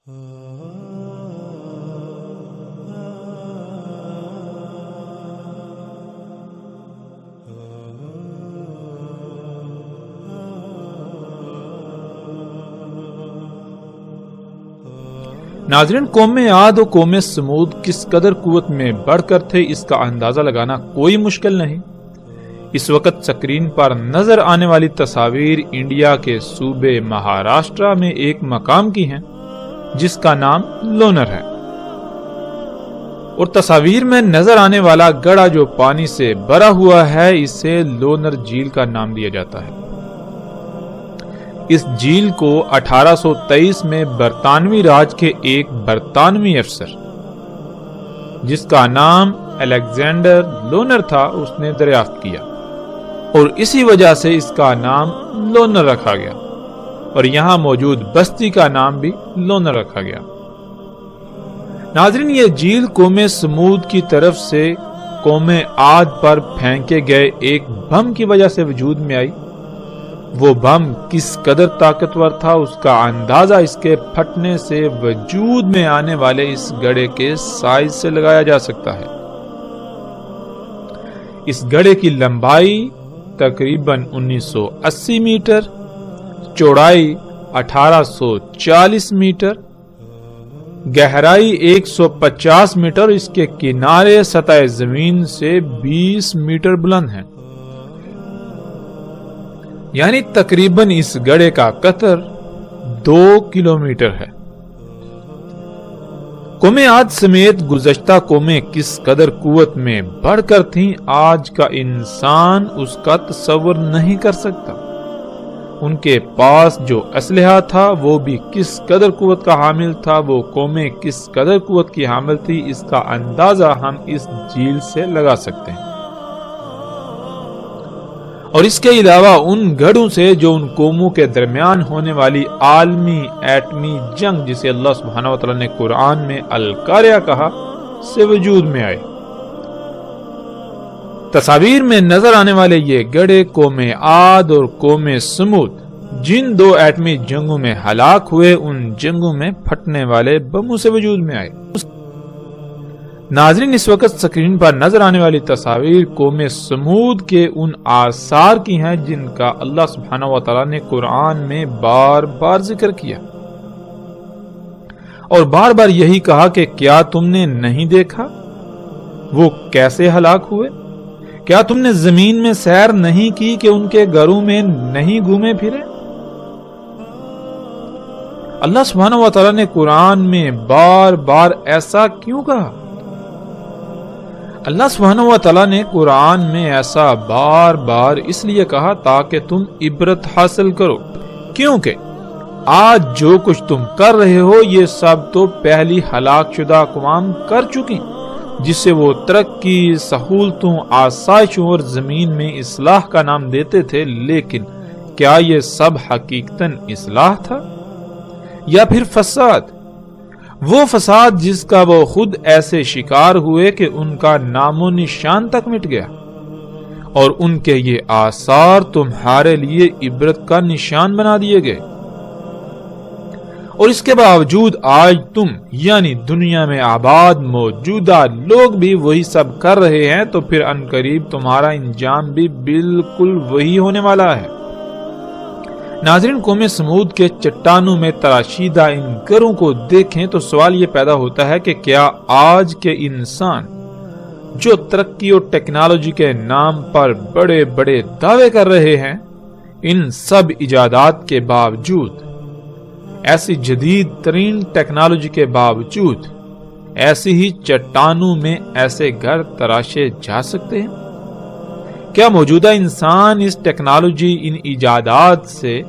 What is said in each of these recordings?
ناظرین، قوم عاد و قوم سمود کس قدر قوت میں بڑھ کر تھے اس کا اندازہ لگانا کوئی مشکل نہیں۔ اس وقت سکرین پر نظر آنے والی تصاویر انڈیا کے صوبے مہاراشٹرا میں ایک مقام کی ہیں جس کا نام لونر ہے، اور تصاویر میں نظر آنے والا گڑھا جو پانی سے بھرا ہوا ہے اسے لونر جھیل کا نام دیا جاتا ہے۔ اس جھیل کو 1823 میں برطانوی راج کے ایک برطانوی افسر جس کا نام الیگزینڈر لونر تھا اس نے دریافت کیا، اور اسی وجہ سے اس کا نام لونر رکھا گیا، اور یہاں موجود بستی کا نام بھی لونر رکھا گیا۔ ناظرین، یہ جھیل قوم سمود کی طرف سے قوم عاد پر پھینکے گئے ایک بم کی وجہ سے وجود میں آئی۔ وہ بم کس قدر طاقتور تھا اس کا اندازہ اس کے پھٹنے سے وجود میں آنے والے اس گڑھے کے سائز سے لگایا جا سکتا ہے۔ اس گڑھے کی لمبائی تقریباً 1980 میٹر، چوڑائی 1840 میٹر، گہرائی 150 میٹر، اس کے کنارے سطح زمین سے 20 میٹر بلند ہیں، یعنی تقریباً اس گڑھے کا قطر 2 کلومیٹر ہے۔ قوم عاد سمیت گزشتہ قومیں کس قدر قوت میں بڑھ کر تھیں آج کا انسان اس کا تصور نہیں کر سکتا۔ ان کے پاس جو اسلحہ تھا وہ بھی کس قدر قوت کا حامل تھا، وہ قومیں کس قدر قوت کی حامل تھی، اس کا اندازہ ہم اس جھیل سے لگا سکتے ہیں۔ اور اس کے علاوہ ان گڑھوں سے جو ان قوموں کے درمیان ہونے والی عالمی ایٹمی جنگ جسے اللہ سبحانہ وتعالی نے قرآن میں القاریہ کہا سے وجود میں آئے۔ تصاویر میں نظر آنے والے یہ گڑھے قوم عاد اور قوم سمود جن 2 ایٹمی جنگوں میں ہلاک ہوئے ان جنگوں میں پھٹنے والے بموں سے وجود میں آئے۔ ناظرین، اس وقت سکرین پر نظر آنے والی تصاویر قوم سمود کے ان آثار کی ہیں جن کا اللہ سبحانہ وتعالی نے قرآن میں بار بار ذکر کیا، اور بار بار یہی کہا کہ کیا تم نے نہیں دیکھا وہ کیسے ہلاک ہوئے؟ کیا تم نے زمین میں سیر نہیں کی کہ ان کے گھروں میں نہیں گھومے پھرے؟ اللہ سبحانہ وتعالی نے قرآن میں بار بار ایسا کیوں کہا؟ اللہ سبحانہ وتعالی نے قرآن میں ایسا بار بار اس لیے کہا تاکہ تم عبرت حاصل کرو، کیونکہ آج جو کچھ تم کر رہے ہو یہ سب تو پہلی ہلاک شدہ اقوام کر چکی، جس سے وہ ترقی، سہولتوں، آسائشوں اور زمین میں اصلاح کا نام دیتے تھے، لیکن کیا یہ سب حقیقتاً اصلاح تھا یا پھر فساد؟ وہ فساد جس کا وہ خود ایسے شکار ہوئے کہ ان کا نام و نشان تک مٹ گیا، اور ان کے یہ آثار تمہارے لیے عبرت کا نشان بنا دیے گئے، اور اس کے باوجود آج تم یعنی دنیا میں آباد موجودہ لوگ بھی وہی سب کر رہے ہیں، تو پھر عنقریب تمہارا انجام بھی بالکل وہی ہونے والا ہے۔ ناظرین، قوم سمود کے چٹانوں میں تراشیدہ ان گھروں کو دیکھیں تو سوال یہ پیدا ہوتا ہے کہ کیا آج کے انسان جو ترقی اور ٹیکنالوجی کے نام پر بڑے بڑے دعوے کر رہے ہیں، ان سب ایجادات کے باوجود، ایسی جدید ترین ٹیکنالوجی کے باوجود، ایسی ہی چٹانوں میں ایسے گھر تراشے جا سکتے ہیں؟ کیا موجودہ انسان اس ٹیکنالوجی، ان ایجادات سے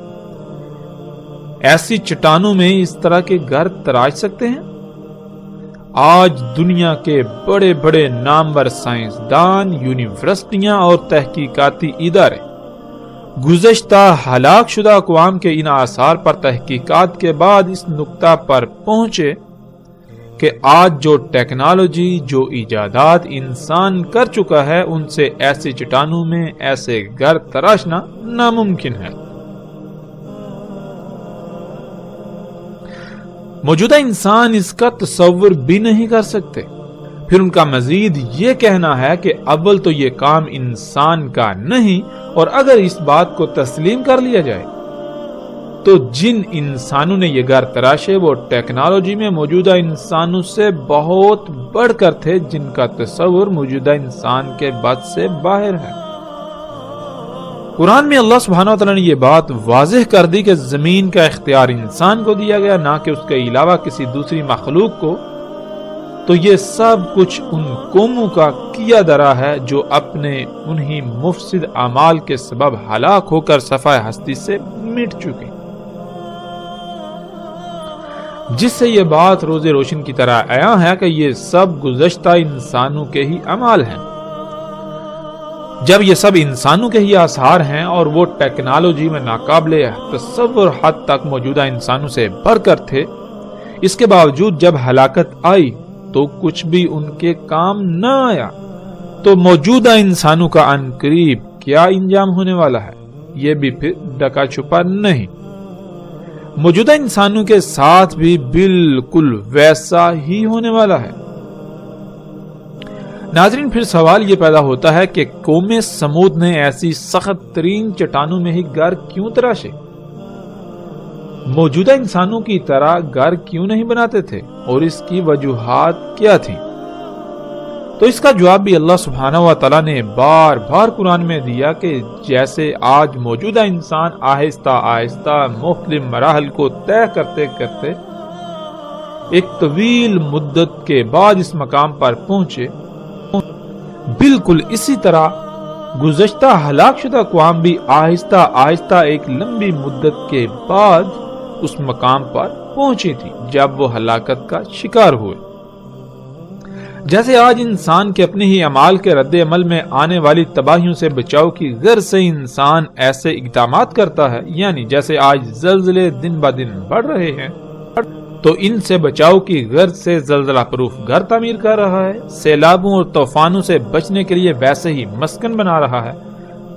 ایسی چٹانوں میں اس طرح کے گھر تراش سکتے ہیں؟ آج دنیا کے بڑے بڑے نامور سائنسدان، یونیورسٹیاں اور تحقیقاتی ادارے گزشتہ ہلاک شدہ اقوام کے ان آثار پر تحقیقات کے بعد اس نقطہ پر پہنچے کہ آج جو ٹیکنالوجی، جو ایجادات انسان کر چکا ہے، ان سے ایسی چٹانوں میں ایسے گھر تراشنا ناممکن ہے۔ موجودہ انسان اس کا تصور بھی نہیں کر سکتے۔ پھر ان کا مزید یہ کہنا ہے کہ اول تو یہ کام انسان کا نہیں، اور اگر اس بات کو تسلیم کر لیا جائے تو جن انسانوں نے یہ گھر تراشے وہ ٹیکنالوجی میں موجودہ انسانوں سے بہت بڑھ کر تھے، جن کا تصور موجودہ انسان کے بس سے باہر ہے۔ قرآن میں اللہ سبحانہ وتعالی نے یہ بات واضح کر دی کہ زمین کا اختیار انسان کو دیا گیا، نہ کہ اس کے علاوہ کسی دوسری مخلوق کو۔ تو یہ سب کچھ ان قوموں کا کیا درا ہے جو اپنے انہی مفسد اعمال کے سبب ہلاک ہو کر صفحہ ہستی سے مٹ چکی، جس سے یہ بات روز روشن کی طرح عیاں ہے کہ یہ سب گزشتہ انسانوں کے ہی اعمال ہیں۔ جب یہ سب انسانوں کے ہی آثار ہیں اور وہ ٹیکنالوجی میں ناقابل تصور حد تک موجودہ انسانوں سے بڑھ کر تھے، اس کے باوجود جب ہلاکت آئی تو کچھ بھی ان کے کام نہ آیا، تو موجودہ انسانوں کا عنقریب کیا انجام ہونے والا ہے، یہ بھی پھر ڈکا چھپا نہیں۔ موجودہ انسانوں کے ساتھ بھی بالکل ویسا ہی ہونے والا ہے۔ ناظرین، پھر سوال یہ پیدا ہوتا ہے کہ قوم سمود نے ایسی سخت ترین چٹانوں میں ہی گھر کیوں تراشے؟ موجودہ انسانوں کی طرح گھر کیوں نہیں بناتے تھے، اور اس کی وجوہات کیا تھیں؟ تو اس کا جواب بھی اللہ سبحانہ و تعالیٰ نے بار بار قرآن میں دیا کہ جیسے آج موجودہ انسان آہستہ آہستہ مختلف مراحل کو طے کرتے کرتے ایک طویل مدت کے بعد اس مقام پر پہنچے، بالکل اسی طرح گزشتہ ہلاک شدہ اقوام بھی آہستہ آہستہ ایک لمبی مدت کے بعد اس مقام پر پہنچی تھی جب وہ ہلاکت کا شکار ہوئے۔ جیسے آج انسان کے اپنے ہی اعمال کے رد عمل میں آنے والی تباہیوں سے بچاؤ کی غرض سے انسان ایسے اقدامات کرتا ہے، یعنی جیسے آج زلزلے دن بہ دن بڑھ رہے ہیں تو ان سے بچاؤ کی غرض سے زلزلہ پروف گھر تعمیر کر رہا ہے، سیلابوں اور طوفانوں سے بچنے کے لیے ویسے ہی مسکن بنا رہا ہے،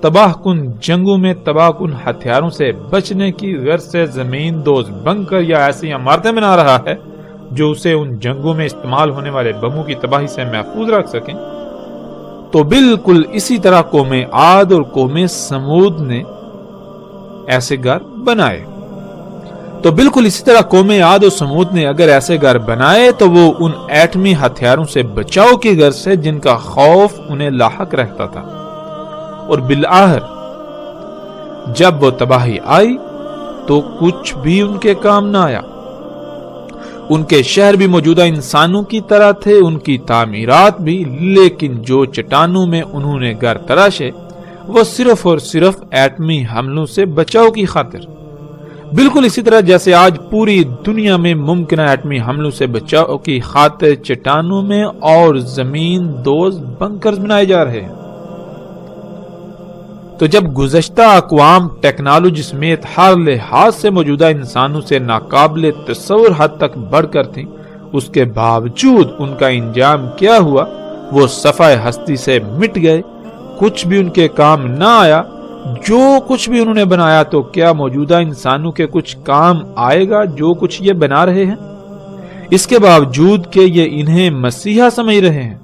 تباہ کن جنگوں میں تباہ کن ہتھیاروں سے بچنے کی غرض سے زمین دوز بنکر یا ایسی عمارتیں بنا رہا ہے جو اسے ان جنگوں میں استعمال ہونے والے بموں کی تباہی سے محفوظ رکھ سکیں۔ تو بالکل اسی طرح قوم عاد اور قوم سمود نے ایسے گھر بنائے۔ تو بالکل اسی طرح قوم عاد اور سمود نے اگر ایسے گھر بنائے تو وہ ان ایٹمی ہتھیاروں سے بچاؤ کی غرض سے جن کا خوف انہیں لاحق رہتا تھا، اور بالآخر جب وہ تباہی آئی تو کچھ بھی ان کے کام نہ آیا۔ ان کے شہر بھی موجودہ انسانوں کی طرح تھے، ان کی تعمیرات بھی، لیکن جو چٹانوں میں انہوں نے گھر تراشے وہ صرف اور صرف ایٹمی حملوں سے بچاؤ کی خاطر۔ بالکل اسی طرح جیسے آج پوری دنیا میں ممکنہ ایٹمی حملوں سے بچاؤ کی خاطر چٹانوں میں اور زمین دوز بنکرز بنائے جا رہے ہیں۔ تو جب گزشتہ اقوام ٹیکنالوجی سمیت ہر لحاظ سے موجودہ انسانوں سے ناقابل تصور حد تک بڑھ کر تھیں، اس کے باوجود ان کا انجام کیا ہوا؟ وہ صفحہ ہستی سے مٹ گئے، کچھ بھی ان کے کام نہ آیا۔ جو کچھ بھی انہوں نے بنایا تو کیا موجودہ انسانوں کے کچھ کام آئے گا جو کچھ یہ بنا رہے ہیں؟ اس کے باوجود کہ یہ انہیں مسیحا سمجھ رہے ہیں،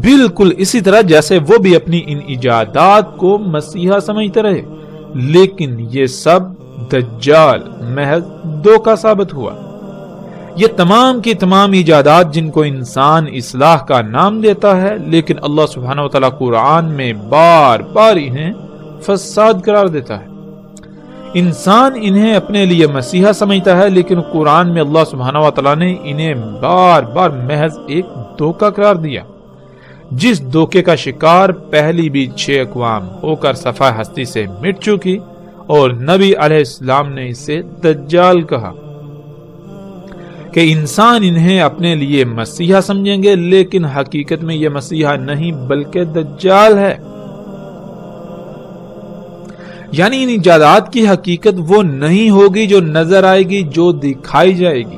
بالکل اسی طرح جیسے وہ بھی اپنی ان ایجادات کو مسیحا سمجھتے رہے، لیکن یہ سب دجال محض دھوکہ ثابت ہوا۔ یہ تمام کی تمام ایجادات جن کو انسان اصلاح کا نام دیتا ہے، لیکن اللہ سبحانہ وتعالی قرآن میں بار بار انہیں فساد قرار دیتا ہے۔ انسان انہیں اپنے لیے مسیحا سمجھتا ہے، لیکن قرآن میں اللہ سبحانہ وتعالی نے انہیں بار بار محض ایک دھوکہ قرار دیا، جس دھوکے کا شکار پہلی بھی 6 اقوام ہو کر صفحہ ہستی سے مٹ چکی، اور نبی علیہ السلام نے اسے دجال کہا کہ انسان انہیں اپنے لیے مسیحا سمجھیں گے، لیکن حقیقت میں یہ مسیحا نہیں بلکہ دجال ہے۔ یعنی ان ایجادات کی حقیقت وہ نہیں ہوگی جو نظر آئے گی، جو دکھائی جائے گی۔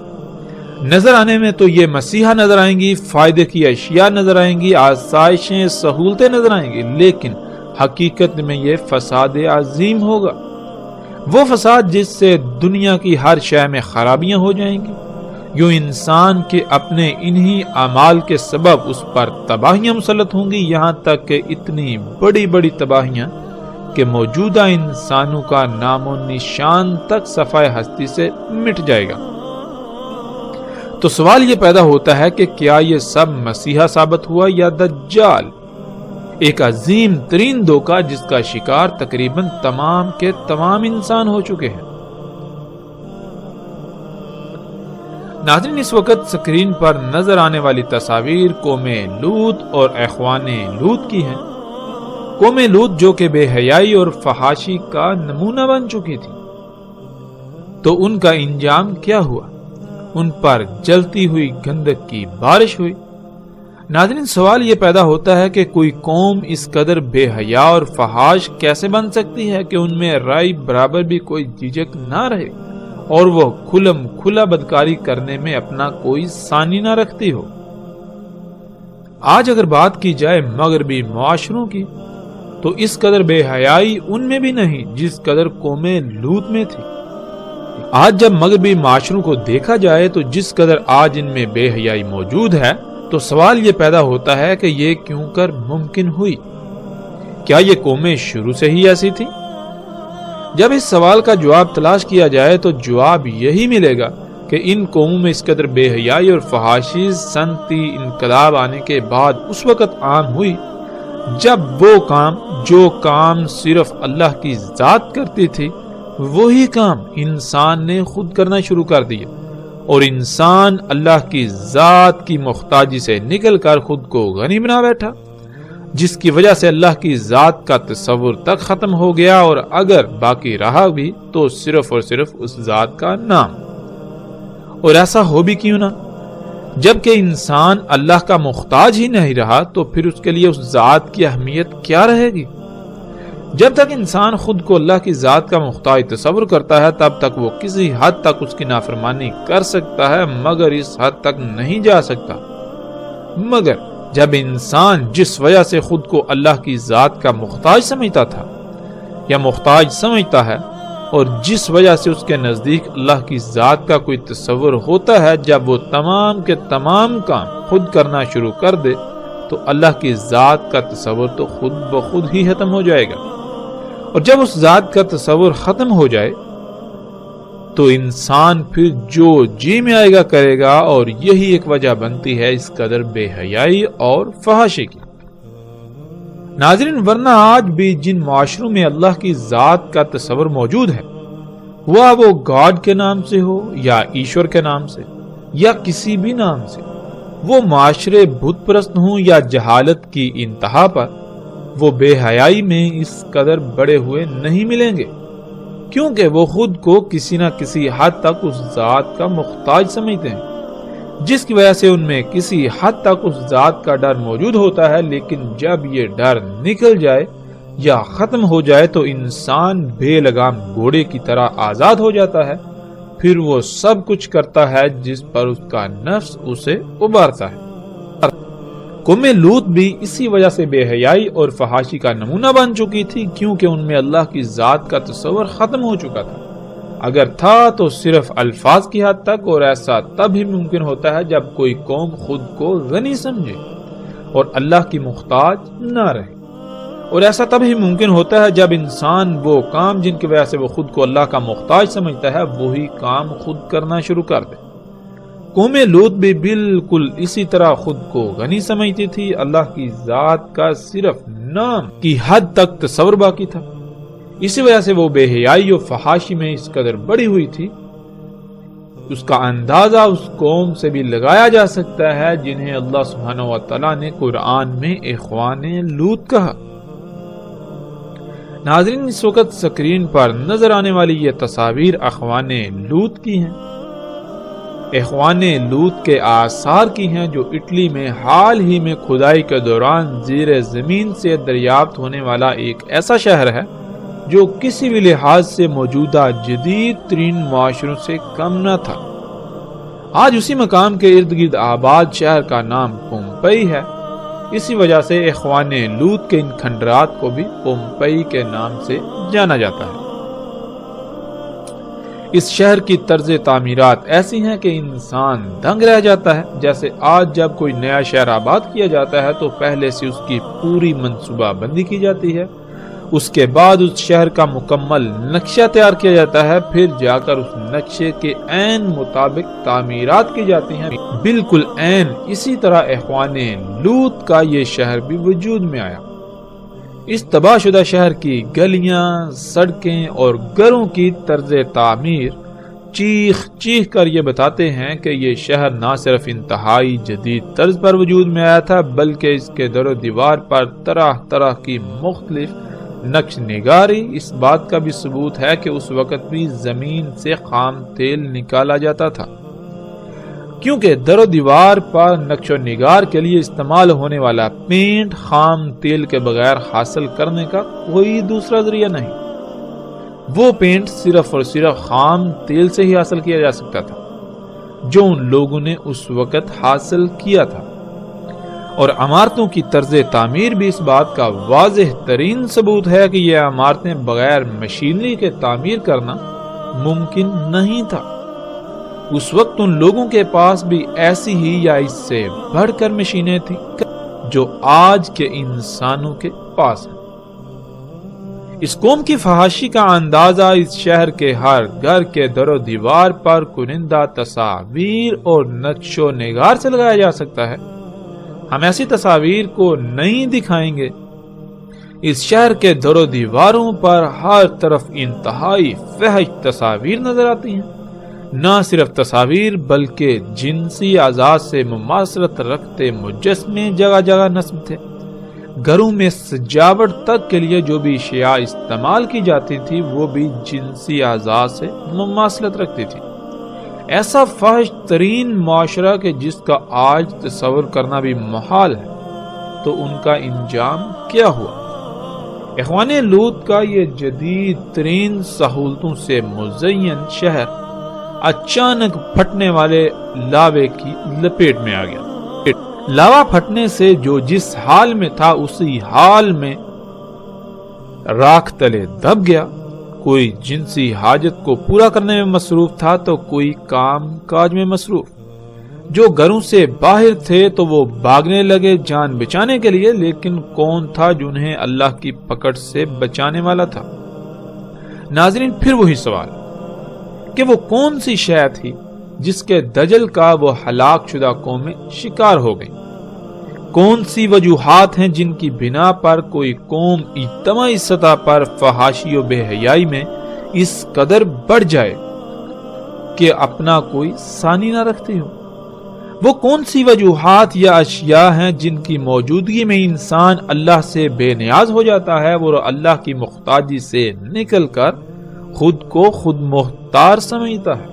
نظر آنے میں تو یہ مسیحا نظر آئیں گی، فائدے کی اشیاء نظر آئیں گی، آسائشیں، سہولتیں نظر آئیں گی، لیکن حقیقت میں یہ فساد عظیم ہوگا۔ وہ فساد جس سے دنیا کی ہر شے میں خرابیاں ہو جائیں گی، یوں انسان کے اپنے انہی اعمال کے سبب اس پر تباہیاں مسلط ہوں گی، یہاں تک کہ اتنی بڑی بڑی تباہیاں کہ موجودہ انسانوں کا نام و نشان تک صفحہ ہستی سے مٹ جائے گا۔ تو سوال یہ پیدا ہوتا ہے کہ کیا یہ سب مسیحا ثابت ہوا یا دجال، ایک عظیم ترین دھوکہ جس کا شکار تقریباً تمام کے تمام انسان ہو چکے ہیں۔ ناظرین، اس وقت سکرین پر نظر آنے والی تصاویر قوم لوط اور اخوان لوط کی ہیں۔ قوم لوط جو کہ بے حیائی اور فحاشی کا نمونہ بن چکی تھی، تو ان کا انجام کیا ہوا؟ ان پر جلتی ہوئی گندک کی بارش ہوئی۔ ناظرین، سوال یہ پیدا ہوتا ہے کہ کوئی قوم اس قدر بے حیا اور فحاش کیسے بن سکتی ہے کہ ان میں رائی برابر بھی کوئی جھجک نہ رہے اور وہ کھلم کھلا بدکاری کرنے میں اپنا کوئی ثانی نہ رکھتی ہو۔ آج اگر بات کی جائے مغربی معاشروں کی، تو اس قدر بے حیائی ان میں بھی نہیں جس قدر قوم لوط میں تھی۔ آج جب مغربی معاشروں کو دیکھا جائے تو جس قدر آج ان میں بے حیائی موجود ہے، تو سوال یہ پیدا ہوتا ہے کہ یہ کیوں کر ممکن ہوئی؟ کیا یہ قومیں شروع سے ہی ایسی تھی؟ جب اس سوال کا جواب تلاش کیا جائے تو جواب یہی ملے گا کہ ان قوموں میں اس قدر بے حیائی اور فحاشی صنعتی انقلاب آنے کے بعد اس وقت عام ہوئی جب جو کام صرف اللہ کی ذات کرتی تھی، وہی کام انسان نے خود کرنا شروع کر دیا، اور انسان اللہ کی ذات کی محتاجی سے نکل کر خود کو غنی بنا بیٹھا، جس کی وجہ سے اللہ کی ذات کا تصور تک ختم ہو گیا، اور اگر باقی رہا بھی تو صرف اور صرف اس ذات کا نام۔ اور ایسا ہو بھی کیوں نہ؟ جبکہ انسان اللہ کا محتاج ہی نہیں رہا تو پھر اس کے لیے اس ذات کی اہمیت کیا رہے گی؟ جب تک انسان خود کو اللہ کی ذات کا محتاج تصور کرتا ہے تب تک وہ کسی حد تک اس کی نافرمانی کر سکتا ہے، مگر اس حد تک نہیں جا سکتا۔ مگر جب انسان جس وجہ سے خود کو اللہ کی ذات کا محتاج سمجھتا تھا یا محتاج سمجھتا ہے، اور جس وجہ سے اس کے نزدیک اللہ کی ذات کا کوئی تصور ہوتا ہے، جب وہ تمام کے تمام کام خود کرنا شروع کر دے تو اللہ کی ذات کا تصور تو خود بخود ہی ختم ہو جائے گا۔ اور جب اس ذات کا تصور ختم ہو جائے تو انسان پھر جو جی میں آئے گا کرے گا، اور یہی ایک وجہ بنتی ہے اس قدر بے حیائی اور فحاشی کی۔ ناظرین، ورنہ آج بھی جن معاشروں میں اللہ کی ذات کا تصور موجود ہے، وہ گاڈ کے نام سے ہو یا ایشور کے نام سے یا کسی بھی نام سے، وہ معاشرے بت پرست ہوں یا جہالت کی انتہا پر، وہ بے حیائی میں اس قدر بڑے ہوئے نہیں ملیں گے، کیونکہ وہ خود کو کسی نہ کسی حد تک اس ذات کا محتاج سمجھتے ہیں، جس کی وجہ سے ان میں کسی حد تک اس ذات کا ڈر موجود ہوتا ہے۔ لیکن جب یہ ڈر نکل جائے یا ختم ہو جائے تو انسان بے لگام گھوڑے کی طرح آزاد ہو جاتا ہے، پھر وہ سب کچھ کرتا ہے جس پر اس کا نفس اسے ابھارتا ہے۔ قوم لوط بھی اسی وجہ سے بے حیائی اور فحاشی کا نمونہ بن چکی تھی، کیونکہ ان میں اللہ کی ذات کا تصور ختم ہو چکا تھا۔ اگر تھا تو صرف الفاظ کی حد تک، اور ایسا تب ہی ممکن ہوتا ہے جب کوئی قوم خود کو غنی سمجھے اور اللہ کی محتاج نہ رہے، اور ایسا تب ہی ممکن ہوتا ہے جب انسان وہ کام جن کی وجہ سے وہ خود کو اللہ کا محتاج سمجھتا ہے وہی کام خود کرنا شروع کر دے۔ قوم لوط بھی بالکل اسی طرح خود کو غنی سمجھتی تھی، اللہ کی ذات کا صرف نام کی حد تک تصور باقی تھا، اسی وجہ سے وہ بے حیائی و فحاشی میں اس قدر بڑی ہوئی تھی۔ اس کا اندازہ اس قوم سے بھی لگایا جا سکتا ہے جنہیں اللہ سبحانہ و تعالیٰ نے قرآن میں اخوان لوط کہا۔ ناظرین، اس وقت سکرین پر نظر آنے والی یہ تصاویر اخوان لوط کی ہیں، اخوان لوط کے آثار کی ہیں، جو اٹلی میں حال ہی میں کھدائی کے دوران زیر زمین سے دریافت ہونے والا ایک ایسا شہر ہے جو کسی بھی لحاظ سے موجودہ جدید ترین معاشروں سے کم نہ تھا۔ آج اسی مقام کے ارد گرد آباد شہر کا نام پومپئی ہے، اسی وجہ سے اخوان لوط کے ان کھنڈرات کو بھی پومپئی کے نام سے جانا جاتا ہے۔ اس شہر کی طرز تعمیرات ایسی ہیں کہ انسان دنگ رہ جاتا ہے۔ جیسے آج جب کوئی نیا شہر آباد کیا جاتا ہے تو پہلے سے اس کی پوری منصوبہ بندی کی جاتی ہے، اس کے بعد اس شہر کا مکمل نقشہ تیار کیا جاتا ہے، پھر جا کر اس نقشے کے عین مطابق تعمیرات کی جاتی ہیں۔ بالکل عین اسی طرح اخوان لوط کا یہ شہر بھی وجود میں آیا۔ اس تباہ شدہ شہر کی گلیاں، سڑکیں اور گھروں کی طرز تعمیر چیخ چیخ کر یہ بتاتے ہیں کہ یہ شہر نہ صرف انتہائی جدید طرز پر وجود میں آیا تھا، بلکہ اس کے در و دیوار پر طرح طرح کی مختلف نقش نگاری اس بات کا بھی ثبوت ہے کہ اس وقت بھی زمین سے خام تیل نکالا جاتا تھا، کیونکہ در و دیوار پر نقش و نگار کے لیے استعمال ہونے والا پینٹ خام تیل کے بغیر حاصل کرنے کا کوئی دوسرا ذریعہ نہیں۔ وہ پینٹ صرف اور صرف خام تیل سے ہی حاصل کیا جا سکتا تھا جو ان لوگوں نے اس وقت حاصل کیا تھا، اور عمارتوں کی طرز تعمیر بھی اس بات کا واضح ترین ثبوت ہے کہ یہ عمارتیں بغیر مشینری کے تعمیر کرنا ممکن نہیں تھا۔ اس وقت ان لوگوں کے پاس بھی ایسی ہی یا اس سے بڑھ کر مشینیں تھیں جو آج کے انسانوں کے پاس ہیں۔ اس قوم کی فحاشی کا اندازہ اس شہر کے ہر گھر کے در و دیوار پر کنندہ تصاویر اور نقش و نگار سے لگایا جا سکتا ہے۔ ہم ایسی تصاویر کو نہیں دکھائیں گے۔ اس شہر کے در و دیواروں پر ہر طرف انتہائی فحش تصاویر نظر آتی ہیں۔ نہ صرف تصاویر بلکہ جنسی اعضاء سے مماثلت رکھتے مجسمے جگہ جگہ نصب تھے۔ گھروں میں سجاوٹ تک کے لیے جو بھی اشیاء استعمال کی جاتی تھی وہ بھی جنسی اعضاء سے مماثلت رکھتی تھی۔ ایسا فحش ترین معاشرہ کہ جس کا آج تصور کرنا بھی محال ہے، تو ان کا انجام کیا ہوا؟ اخوان لوط کا یہ جدید ترین سہولتوں سے مزین شہر اچانک پھٹنے والے لاوے کی لپیٹ میں آ گیا۔ لاوا پھٹنے سے جو جس حال میں تھا اسی حال میں راکھ تلے دب گیا۔ کوئی جنسی حاجت کو پورا کرنے میں مصروف تھا تو کوئی کام کاج میں مصروف۔ جو گھروں سے باہر تھے تو وہ بھاگنے لگے جان بچانے کے لیے، لیکن کون تھا جنہیں اللہ کی پکڑ سے بچانے والا تھا؟ ناظرین، پھر وہی سوال کہ وہ کون سی شے تھی جس کے دجل کا وہ ہلاک شدہ قومیں شکار ہو گئی؟ کون سی وجوہات ہیں جن کی بنا پر کوئی قوم اجتماعی سطح پر فحاشی و بے حیائی میں اس قدر بڑھ جائے کہ اپنا کوئی ثانی نہ رکھتی ہو؟ وہ کون سی وجوہات یا اشیاء ہیں جن کی موجودگی میں انسان اللہ سے بے نیاز ہو جاتا ہے، وہ اللہ کی محتاجی سے نکل کر خود کو خود مختار سمجھتا ہے؟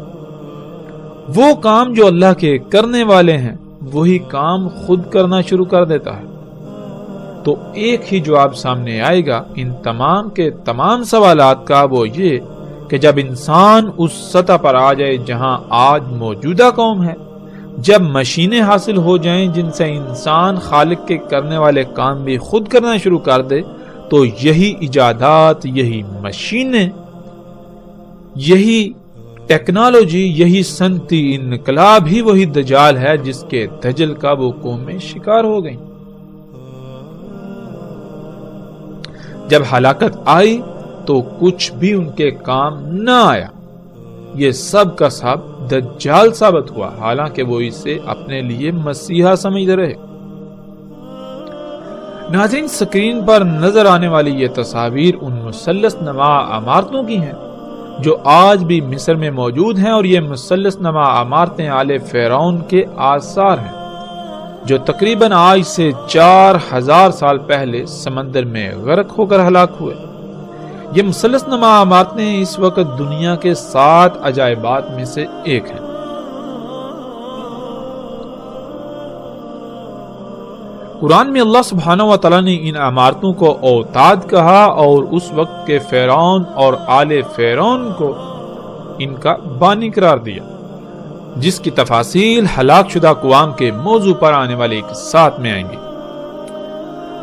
وہ کام جو اللہ کے کرنے والے ہیں وہی کام خود کرنا شروع کر دیتا ہے۔ تو ایک ہی جواب سامنے آئے گا ان تمام کے تمام سوالات کا، وہ یہ کہ جب انسان اس سطح پر آ جائے جہاں آج موجودہ قوم ہے، جب مشینیں حاصل ہو جائیں جن سے انسان خالق کے کرنے والے کام بھی خود کرنا شروع کر دے، تو یہی ایجادات، یہی مشینیں، یہی ٹیکنالوجی، یہی صنعتی انقلاب ہی وہی دجال ہے جس کے دجل کا وہ قومیں شکار ہو گئیں۔ جب ہلاکت آئی تو کچھ بھی ان کے کام نہ آیا۔ یہ سب کا سب دجال ثابت ہوا، حالانکہ وہ اسے اپنے لیے مسیحا سمجھتے رہے۔ ناظرین، سکرین پر نظر آنے والی یہ تصاویر ان مثلث نما عمارتوں کی ہیں جو آج بھی مصر میں موجود ہیں، اور یہ مثلث نما عمارتیں آل فرعون کے آثار ہیں جو تقریباً آج سے 4000 سال پہلے سمندر میں غرق ہو کر ہلاک ہوئے۔ یہ مثلث نما عمارتیں اس وقت دنیا کے 7 عجائبات میں سے ایک ہیں۔ قرآن میں اللہ سبحانہ و تعالیٰ نے ان عمارتوں کو اوتاد کہا، اور اس وقت کے فرعون اور آل فرعون کو ان کا بانی قرار دیا، جس کی تفاصیل ہلاک شدہ اقوام کے موضوع پر آنے والے ایک ساتھ میں آئیں گے۔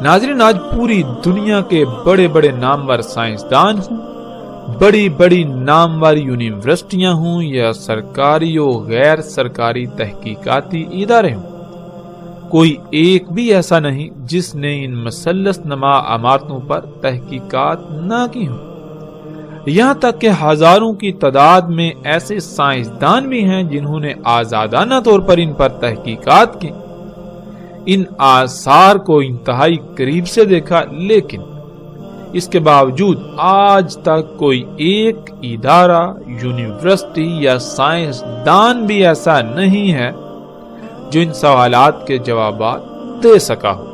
ناظرین، آج پوری دنیا کے بڑے بڑے نامور سائنسدان ہوں بڑی بڑی نامور یونیورسٹیاں ہوں یا سرکاری و غیر سرکاری تحقیقاتی ادارے ہوں، کوئی ایک بھی ایسا نہیں جس نے ان مثلث نما عمارتوں پر تحقیقات نہ کی ہوں۔ یہاں تک کہ ہزاروں کی تعداد میں ایسے سائنسدان بھی ہیں جنہوں نے آزادانہ طور پر ان پر تحقیقات کی، ان آثار کو انتہائی قریب سے دیکھا، لیکن اس کے باوجود آج تک کوئی ایک ادارہ، یونیورسٹی یا سائنسدان بھی ایسا نہیں ہے جو ان سوالات کے جوابات دے سکا ہو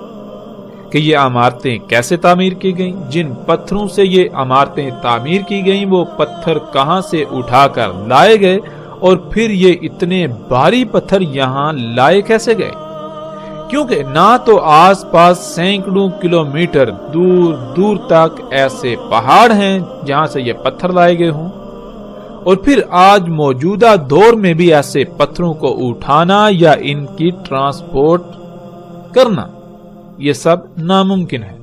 کہ یہ عمارتیں کیسے تعمیر کی گئیں، جن پتھروں سے یہ عمارتیں تعمیر کی گئیں وہ پتھر کہاں سے اٹھا کر لائے گئے، اور پھر یہ اتنے بھاری پتھر یہاں لائے کیسے گئے، کیونکہ نہ تو آس پاس سینکڑوں کلومیٹر دور دور تک ایسے پہاڑ ہیں جہاں سے یہ پتھر لائے گئے ہوں، اور پھر آج موجودہ دور میں بھی ایسے پتھروں کو اٹھانا یا ان کی ٹرانسپورٹ کرنا یہ سب ناممکن ہے۔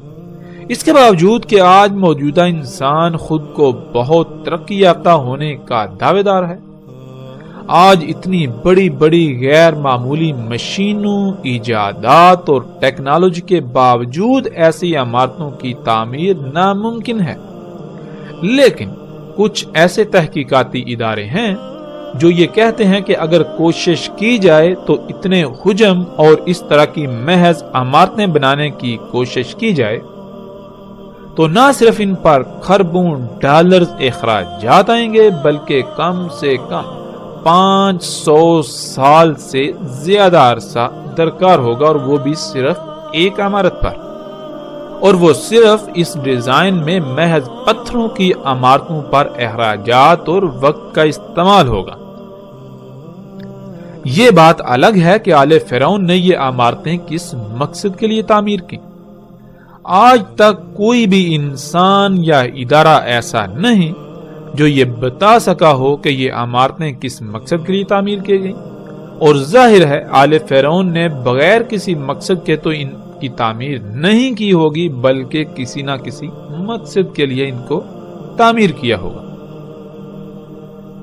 اس کے باوجود کہ آج موجودہ انسان خود کو بہت ترقی یافتہ ہونے کا دعوے دار ہے، آج اتنی بڑی بڑی غیر معمولی مشینوں، ایجادات اور ٹیکنالوجی کے باوجود ایسی عمارتوں کی تعمیر ناممکن ہے، لیکن کچھ ایسے تحقیقاتی ادارے ہیں جو یہ کہتے ہیں کہ اگر کوشش کی جائے تو اتنے حجم اور اس طرح کی محض عمارتیں بنانے کی کوشش کی جائے تو نہ صرف ان پر خربوں ڈالرز اخراجات آئیں گے، بلکہ کم سے کم 500 سال سے زیادہ عرصہ درکار ہوگا، اور وہ بھی صرف ایک عمارت پر، اور وہ صرف اس ڈیزائن میں محض پتھروں کی عمارتوں پر اخراجات اور وقت کا استعمال ہوگا۔ یہ بات الگ ہے کہ آل فرعون نے یہ عمارتیں کس مقصد کے لیے تعمیر کی۔ آج تک کوئی بھی انسان یا ادارہ ایسا نہیں جو یہ بتا سکا ہو کہ یہ عمارتیں کس مقصد کے لیے تعمیر کی گئیں، اور ظاہر ہے آل فرعون نے بغیر کسی مقصد کے تو ان کی تعمیر نہیں کی ہوگی، بلکہ کسی نہ کسی مقصد کے لیے ان کو تعمیر کیا ہوگا۔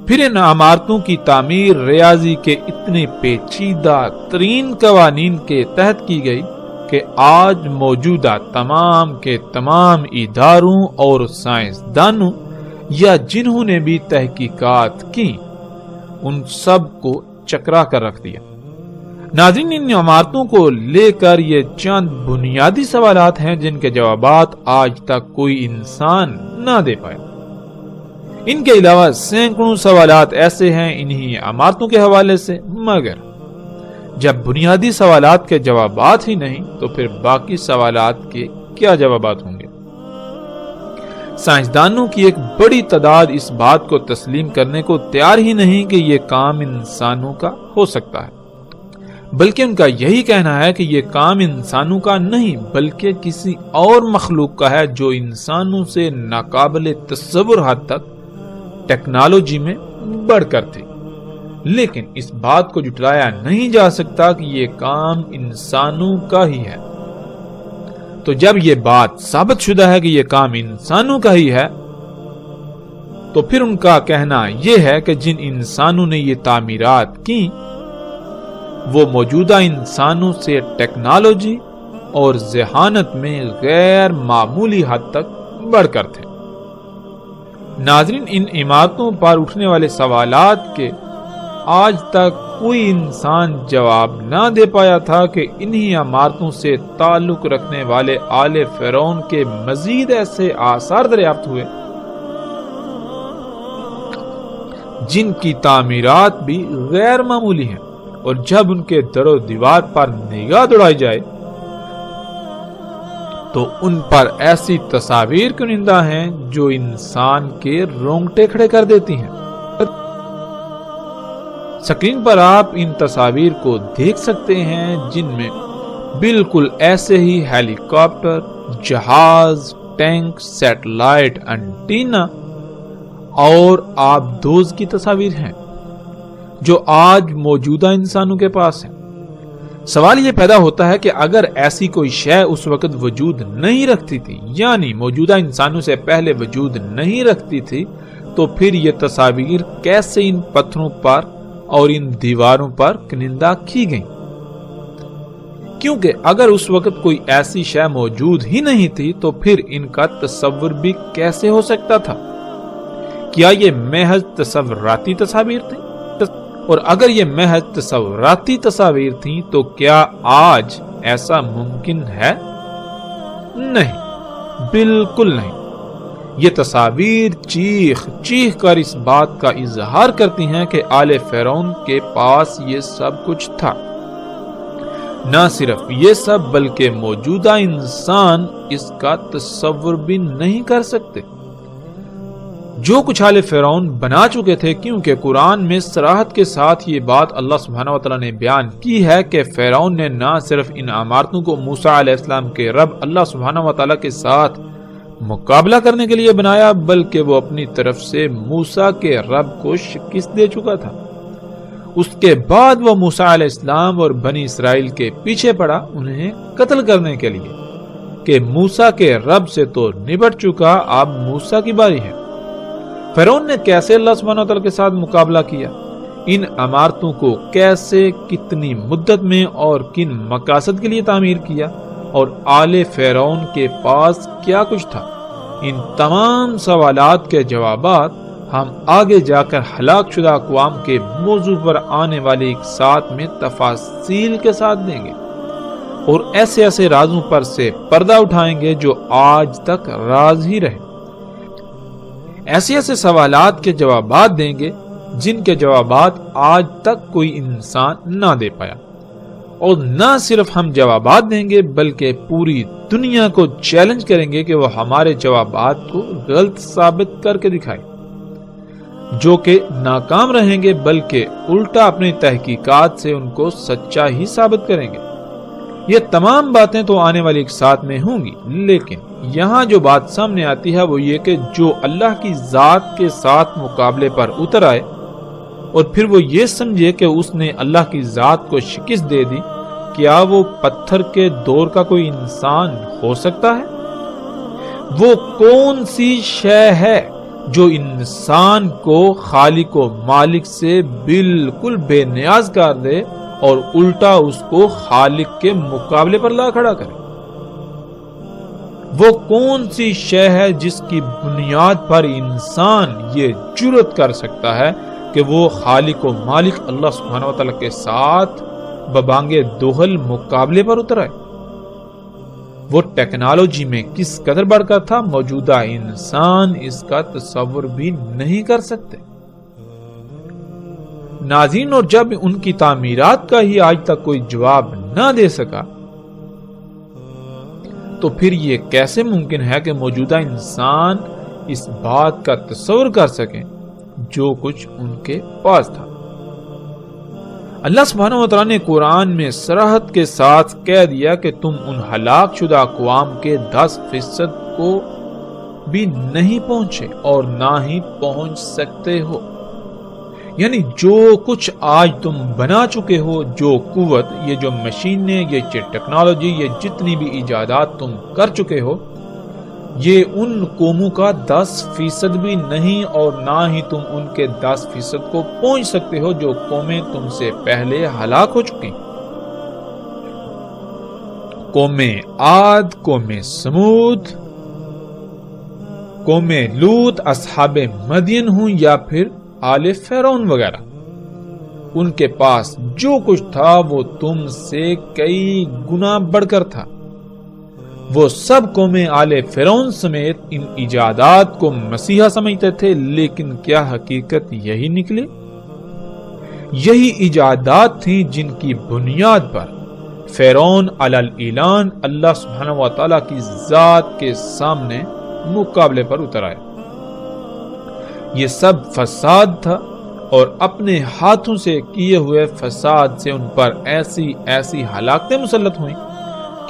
پھر ان عمارتوں کی تعمیر ریاضی کے اتنے پیچیدہ ترین قوانین کے تحت کی گئی کہ آج موجودہ تمام کے تمام اداروں اور سائنسدانوں یا جنہوں نے بھی تحقیقات کی ان سب کو چکرا کر رکھ دیا۔ ناظرین، ان عمارتوں کو لے کر یہ چند بنیادی سوالات ہیں جن کے جوابات آج تک کوئی انسان نہ دے پایا۔ ان کے علاوہ سینکڑوں سوالات ایسے ہیں انہی عمارتوں کے حوالے سے، مگر جب بنیادی سوالات کے جوابات ہی نہیں تو پھر باقی سوالات کے کیا جوابات ہوں گے؟ سائنسدانوں کی ایک بڑی تعداد اس بات کو تسلیم کرنے کو تیار ہی نہیں کہ یہ کام انسانوں کا ہو سکتا ہے، بلکہ ان کا یہی کہنا ہے کہ یہ کام انسانوں کا نہیں بلکہ کسی اور مخلوق کا ہے جو انسانوں سے ناقابل تصور حد تک ٹیکنالوجی میں بڑھ کر تھی، لیکن اس بات کو جھٹلایا نہیں جا سکتا کہ یہ کام انسانوں کا ہی ہے۔ تو جب یہ بات ثابت شدہ ہے کہ یہ کام انسانوں کا ہی ہے تو پھر ان کا کہنا یہ ہے کہ جن انسانوں نے یہ تعمیرات کی وہ موجودہ انسانوں سے ٹیکنالوجی اور ذہانت میں غیر معمولی حد تک بڑھ کر تھے۔ ناظرین، ان عمارتوں پر اٹھنے والے سوالات کے آج تک کوئی انسان جواب نہ دے پایا تھا کہ انہی عمارتوں سے تعلق رکھنے والے آل فرعون کے مزید ایسے آثار دریافت ہوئے جن کی تعمیرات بھی غیر معمولی ہیں، اور جب ان کے در و دیوار پر نگاہ دوڑائی جائے تو ان پر ایسی تصاویر کنندہ ہیں جو انسان کے رونگٹے کھڑے کر دیتی ہیں۔ سکرین پر آپ ان تصاویر کو دیکھ سکتے ہیں جن میں بالکل ایسے ہی ہیلی کاپٹر، جہاز، ٹینک، سیٹلائٹ انٹینا اور آبدوز کی تصاویر ہیں جو آج موجودہ انسانوں کے پاس ہیں۔ سوال یہ پیدا ہوتا ہے کہ اگر ایسی کوئی شے اس وقت وجود نہیں رکھتی تھی، یعنی موجودہ انسانوں سے پہلے وجود نہیں رکھتی تھی، تو پھر یہ تصاویر کیسے ان پتھروں پر اور ان دیواروں پر کنندہ کی گئیں؟ کیونکہ اگر اس وقت کوئی ایسی شے موجود ہی نہیں تھی تو پھر ان کا تصور بھی کیسے ہو سکتا تھا؟ کیا یہ محض تصوراتی تصاویر تھیں؟ اور اگر یہ محض تصوراتی تصاویر تھیں تو کیا آج ایسا ممکن ہے؟ نہیں، بالکل نہیں۔ یہ تصاویر چیخ کر اس بات کا اظہار کرتی ہیں کہ آل فرعون کے پاس یہ سب کچھ تھا۔ نہ صرف یہ سب بلکہ موجودہ انسان اس کا تصور بھی نہیں کر سکتے جو کچھ آل فرعون بنا چکے تھے، کیونکہ قرآن میں صراحت کے ساتھ یہ بات اللہ سبحانہ وتعالی نے بیان کی ہے کہ فرعون نے نہ صرف ان عمارتوں کو موسیٰ علیہ السلام کے رب اللہ سبحانہ وتعالی کے ساتھ مقابلہ کرنے کے لیے بنایا، بلکہ وہ اپنی طرف سے موسیٰ کے رب کو شکست دے چکا تھا۔ اس کے بعد وہ موسیٰ علیہ السلام اور بنی اسرائیل کے پیچھے پڑا انہیں قتل کرنے کے لیے کہ موسیٰ کے رب سے تو نبٹ چکا، اب موسیٰ کی باری ہے۔ فرعون نے کیسے اللہ سبحانہ وتعالی کے ساتھ مقابلہ کیا؟ ان عمارتوں کو کیسے، کتنی مدت میں اور کن مقاصد کے لیے تعمیر کیا، اور آل فرعون کے پاس کیا کچھ تھا؟ ان تمام سوالات کے جوابات ہم آگے جا کر ہلاک شدہ اقوام کے موضوع پر آنے والے ایک ساتھ میں تفاصیل کے ساتھ دیں گے، اور ایسے رازوں پر سے پردہ اٹھائیں گے جو آج تک راز ہی رہے۔ ایسے سوالات کے جوابات دیں گے جن کے جوابات آج تک کوئی انسان نہ دے پایا، اور نہ صرف ہم جوابات دیں گے بلکہ پوری دنیا کو چیلنج کریں گے کہ وہ ہمارے جوابات کو غلط ثابت کر کے دکھائے، جو کہ ناکام رہیں گے بلکہ الٹا اپنی تحقیقات سے ان کو سچا ہی ثابت کریں گے۔ یہ تمام باتیں تو آنے والی ایک ساتھ میں ہوں گی، لیکن یہاں جو بات سامنے آتی ہے وہ یہ کہ جو اللہ کی ذات کے ساتھ مقابلے پر اتر آئے اور پھر وہ یہ سمجھے کہ اس نے اللہ کی ذات کو شکست دے دی، کیا وہ پتھر کے دور کا کوئی انسان ہو سکتا ہے؟ وہ کون سی شے ہے جو انسان کو خالق و مالک سے بالکل بے نیاز کر دے اور الٹا اس کو خالق کے مقابلے پر لا کھڑا کرے؟ وہ کون سی شے ہے جس کی بنیاد پر انسان یہ جرأت کر سکتا ہے کہ وہ خالق و مالک اللہ سبحانہ وتعالی کے ساتھ ببانگے دوہل مقابلے پر اتر آئے؟ وہ ٹیکنالوجی میں کس قدر بڑھ کر تھا، موجودہ انسان اس کا تصور بھی نہیں کر سکتے۔ ناظرین، اور جب ان کی تعمیرات کا ہی آج تک کوئی جواب نہ دے سکا تو پھر یہ کیسے ممکن ہے کہ موجودہ انسان اس بات کا تصور کر سکیں جو کچھ ان کے پاس تھا؟ اللہ سبحانہ وتعالی نے قرآن میں صراحت کے ساتھ کہہ دیا کہ تم ان ہلاک شدہ اقوام کے 10% کو بھی نہیں پہنچے اور نہ ہی پہنچ سکتے ہو۔ یعنی جو کچھ آج تم بنا چکے ہو، جو قوت، یہ جو مشینیں، یہ ٹیکنالوجی، یہ جتنی بھی ایجادات تم کر چکے ہو، یہ ان قوموں کا 10% بھی نہیں، اور نہ ہی تم ان کے 10% کو پہنچ سکتے ہو جو قومیں تم سے پہلے ہلاک ہو چکی۔ قوم عاد، قوم سمود، قوم لوط، اصحاب مدین ہوں یا پھر آل فرعون وغیرہ، ان کے پاس جو کچھ تھا وہ تم سے کئی گنا بڑھ کر تھا۔ وہ سب قومیں آل فرعون سمیت ان ایجادات کو مسیحا سمجھتے تھے، لیکن کیا حقیقت یہی نکلی؟ یہی ایجادات تھیں جن کی بنیاد پر فرعون علی الاعلان اللہ سبحانہ و تعالی کی ذات کے سامنے مقابلے پر اتر آئے۔ یہ سب فساد تھا، اور اپنے ہاتھوں سے کیے ہوئے فساد سے ان پر ایسی ہلاکتیں مسلط ہوئیں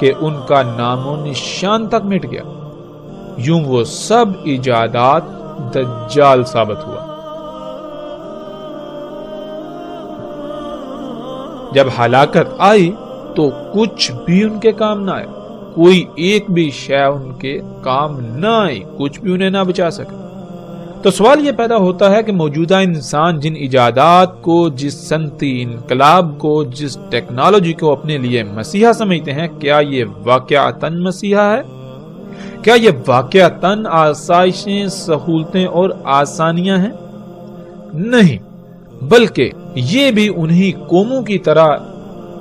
کہ ان کا نام و نشان تک مٹ گیا۔ یوں وہ سب ایجادات دجال ثابت ہوا۔ جب ہلاکت آئی تو کچھ بھی ان کے کام نہ آئے، کوئی ایک بھی شے ان کے کام نہ آئی، کچھ بھی انہیں نہ بچا سکے۔ تو سوال یہ پیدا ہوتا ہے کہ موجودہ انسان جن ایجادات کو، جس صنعتی انقلاب کو، جس ٹیکنالوجی کو اپنے لیے مسیحا سمجھتے ہیں، کیا یہ واقعتاً مسیحا ہے؟ کیا یہ واقعتاً آسائشیں، سہولتیں اور آسانیاں ہیں؟ نہیں، بلکہ یہ بھی انہی قوموں کی طرح